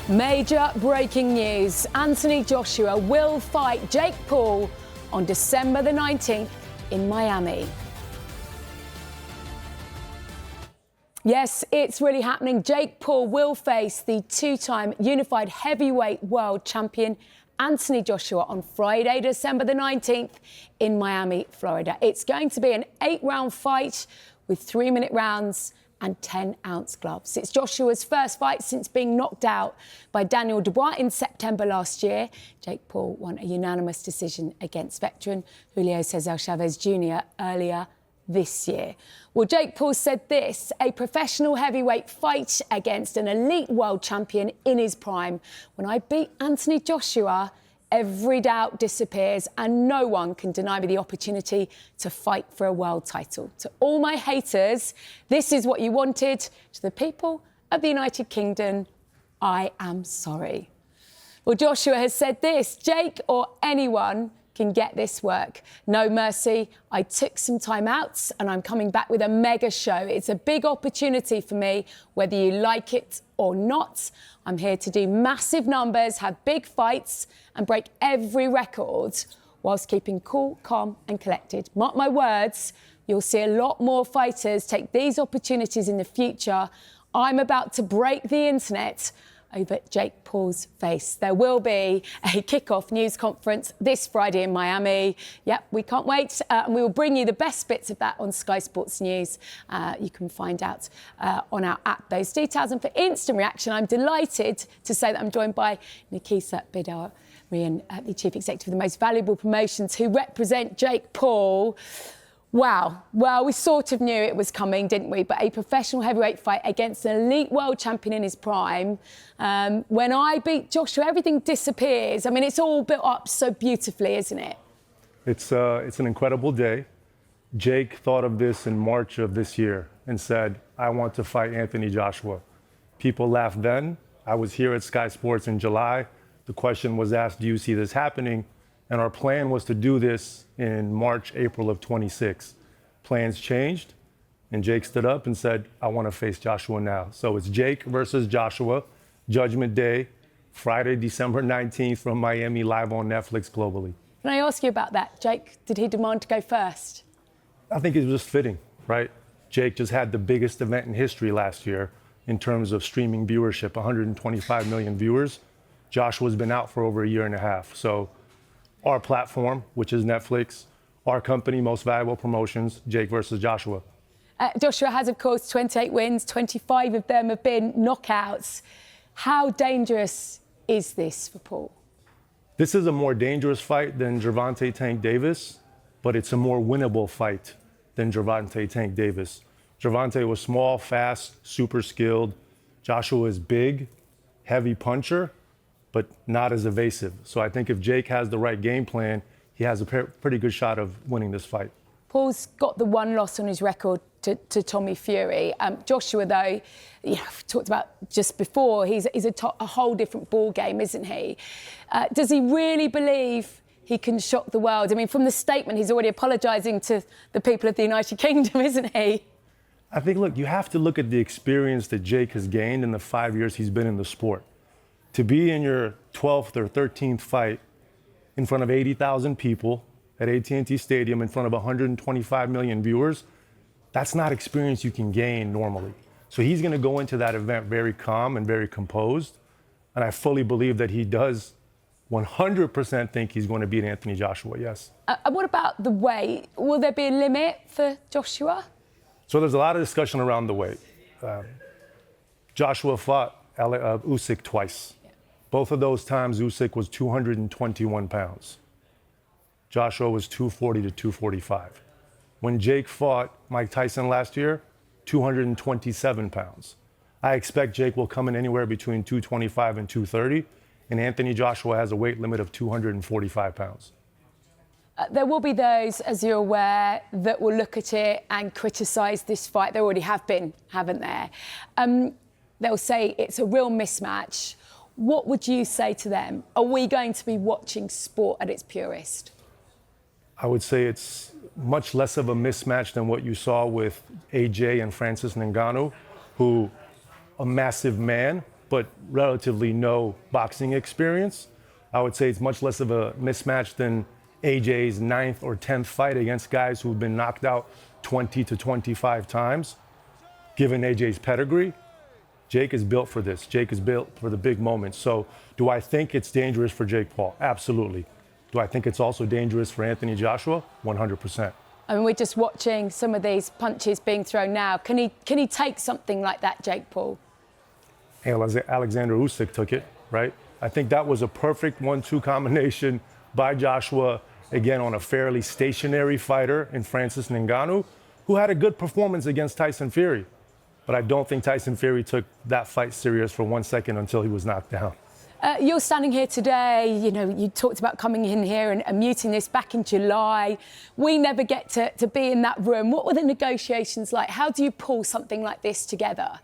Major breaking news. Anthony Joshua will fight Jake Paul on December the 19th in Miami. Yes, it's really happening. Jake Paul will face the two-time unified heavyweight world champion Anthony Joshua on Friday, December the 19th in Miami, Florida. It's going to be an 8-round fight with 3-minute rounds and 10-ounce gloves. It's Joshua's first fight since being knocked out by Daniel Dubois in September last year. Jake Paul won a unanimous decision against veteran Julio Cesar Chavez Jr. earlier this year. Well, Jake Paul said this: a professional heavyweight fight against an elite world champion in his prime. When I beat Anthony Joshua, every doubt disappears and no one can deny me the opportunity to fight for a world title. To all my haters, this is what you wanted. To the people of the United Kingdom, I am sorry. Well, Joshua has said this: Jake or anyone can get this work. No mercy. I took some time out and I'm coming back with a mega show. It's a big opportunity for me, whether you like it or not. I'm here to do massive numbers, have big fights and break every record whilst keeping cool, calm and collected. Mark my words, you'll see a lot more fighters take these opportunities in the future. I'm about to break the internet over Jake Paul's face. There will be a kick-off news conference this Friday in Miami. Yep, we can't wait. And we will bring you the best bits of that on Sky Sports News. You can find out on our app those details. And for instant reaction, I'm delighted to say that I'm joined by Nakisa Bidarian, the Chief Executive of the Most Valuable Promotions, who represent Jake Paul. Wow. Well, we sort of knew it was coming, didn't we? But a professional heavyweight fight against an elite world champion in his prime. When I beat Joshua, everything disappears. I mean, it's all built up so beautifully, isn't it? It's an incredible day. Jake thought of this in March of this year and said, I want to fight Anthony Joshua. People laughed then. I was here at Sky Sports in July. The question was asked, do you see this happening? And our plan was to do this in March, April of 26. Plans changed, and Jake stood up and said, I want to face Joshua now. So it's Jake versus Joshua, Judgment Day, Friday, December 19th from Miami, live on Netflix globally. Can I ask you about that? Jake, did he demand to go first? I think it was just fitting, right? Jake just had the biggest event in history last year in terms of streaming viewership, 125 million viewers. Joshua's been out for over a year and a half. So our platform, which is Netflix, our company, Most Valuable Promotions, Jake versus Joshua. Joshua has, of course, 28 wins, 25 of them have been knockouts. How dangerous is this for Paul? This is a more dangerous fight than Gervonta Tank Davis, but it's a more winnable fight than Gervonta Tank Davis. Gervonta was small, fast, super skilled. Joshua is big, heavy puncher, but not as evasive. So I think if Jake has the right game plan, he has a pretty good shot of winning this fight. Paul's got the one loss on his record to Tommy Fury. Joshua, though, we've talked about just before, he's a whole different ball game, isn't he? Does he really believe he can shock the world? I mean, from the statement, he's already apologising to the people of the United Kingdom, isn't he? I think, look, you have to look at the experience that Jake has gained in the 5 years he's been in the sport. To be in your 12th or 13th fight in front of 80,000 people at AT&T Stadium in front of 125 million viewers, that's not experience you can gain normally. So he's going to go into that event very calm and very composed. And I fully believe that he does 100% think he's going to beat Anthony Joshua, yes. What about the weight? Will there be a limit for Joshua? So there's a lot of discussion around the weight. Joshua fought Usyk twice. Both of those times, Usyk was 221 pounds. Joshua was 240 to 245. When Jake fought Mike Tyson last year, 227 pounds. I expect Jake will come in anywhere between 225 and 230, and Anthony Joshua has a weight limit of 245 pounds. There will be those, as you're aware, that will look at it and criticise this fight. There already have been, haven't there? They'll say it's a real mismatch. What would you say to them? Are we going to be watching sport at its purest? I would say it's much less of a mismatch than what you saw with AJ and Francis Ngannou, who, a massive man, but relatively no boxing experience. I would say it's much less of a mismatch than AJ's 9th or 10th fight against guys who've been knocked out 20 to 25 times. Given AJ's pedigree, Jake is built for this. Jake is built for the big moments. So do I think it's dangerous for Jake Paul? Absolutely. Do I think it's also dangerous for Anthony Joshua? 100%. I mean, we're just watching some of these punches being thrown now. Can he take something like that, Jake Paul? Alexander Usyk took it, right? I think that was a perfect 1-2 combination by Joshua, again, on a fairly stationary fighter in Francis Ngannou, who had a good performance against Tyson Fury. But I don't think Tyson Fury took that fight serious for 1 second until he was knocked down. You're standing here today, you know, you talked about coming in here and muting this back in July. We never get to be in that room. What were the negotiations like? How do you pull something like this together?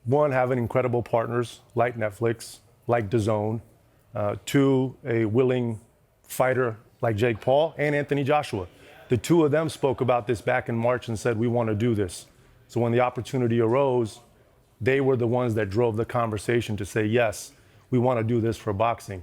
One, having incredible partners like Netflix, like DAZN. Two, a willing fighter like Jake Paul and Anthony Joshua. The two of them spoke about this back in March and said, we want to do this. So when the opportunity arose, they were the ones that drove the conversation to say, yes, we want to do this for boxing.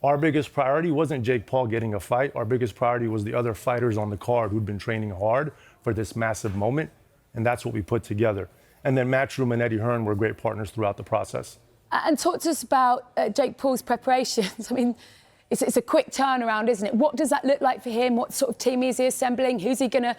Our biggest priority wasn't Jake Paul getting a fight. Our biggest priority was the other fighters on the card who'd been training hard for this massive moment. And that's what we put together. And then Matchroom and Eddie Hearn were great partners throughout the process. And talk to us about Jake Paul's preparations. I mean, it's a quick turnaround, isn't it? What does that look like for him? What sort of team is he assembling? Who's he gonna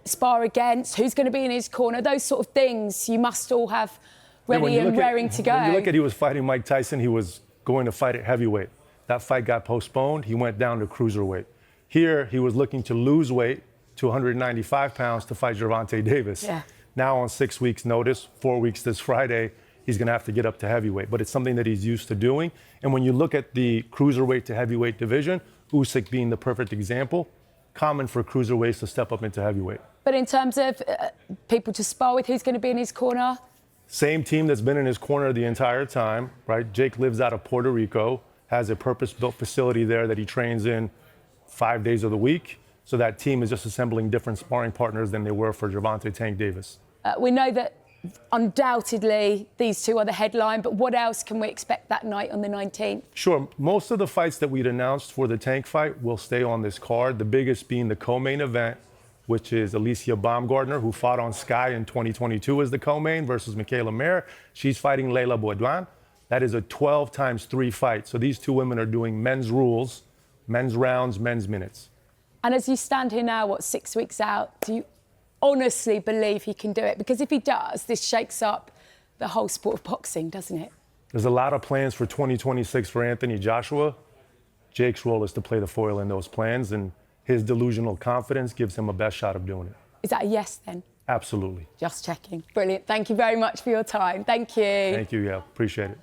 spar against? Who's gonna be in his corner? Those sort of things you must all have ready and raring to go. When you look at he was fighting Mike Tyson, he was going to fight at heavyweight. That fight got postponed. He went down to cruiserweight. Here, he was looking to lose weight to 195 pounds to fight Gervonta Davis. Yeah. Now on 6 weeks' notice, 4 weeks this Friday, he's going to have to get up to heavyweight. But it's something that he's used to doing. And when you look at the cruiserweight to heavyweight division, Usyk being the perfect example, common for cruiserweights to step up into heavyweight. But in terms of people to spar with, who's going to be in his corner? Same team that's been in his corner the entire time, right? Jake lives out of Puerto Rico, has a purpose-built facility there that he trains in 5 days of the week. So that team is just assembling different sparring partners than they were for Gervonta Tank Davis. We know that undoubtedly these two are the headline, but what else can we expect that night on the 19th? Sure. Most of the fights that we'd announced for the Tank fight will stay on this card, the biggest being the co-main event, which is Alicia Baumgartner, who fought on Sky in 2022 as the co-main versus Michaela Mayer. She's fighting Leila Boudouin. That is a 12 times 3 fight. So these two women are doing men's rules, men's rounds, men's minutes. And as you stand here now, 6 weeks out, do you honestly believe he can do it? Because if he does, this shakes up the whole sport of boxing, doesn't it? There's a lot of plans for 2026 for Anthony Joshua. Jake's role is to play the foil in those plans, and his delusional confidence gives him a best shot of doing it. Is that a yes, then? Absolutely. Just checking. Brilliant. Thank you very much for your time. Thank you. Thank you, yeah. Appreciate it.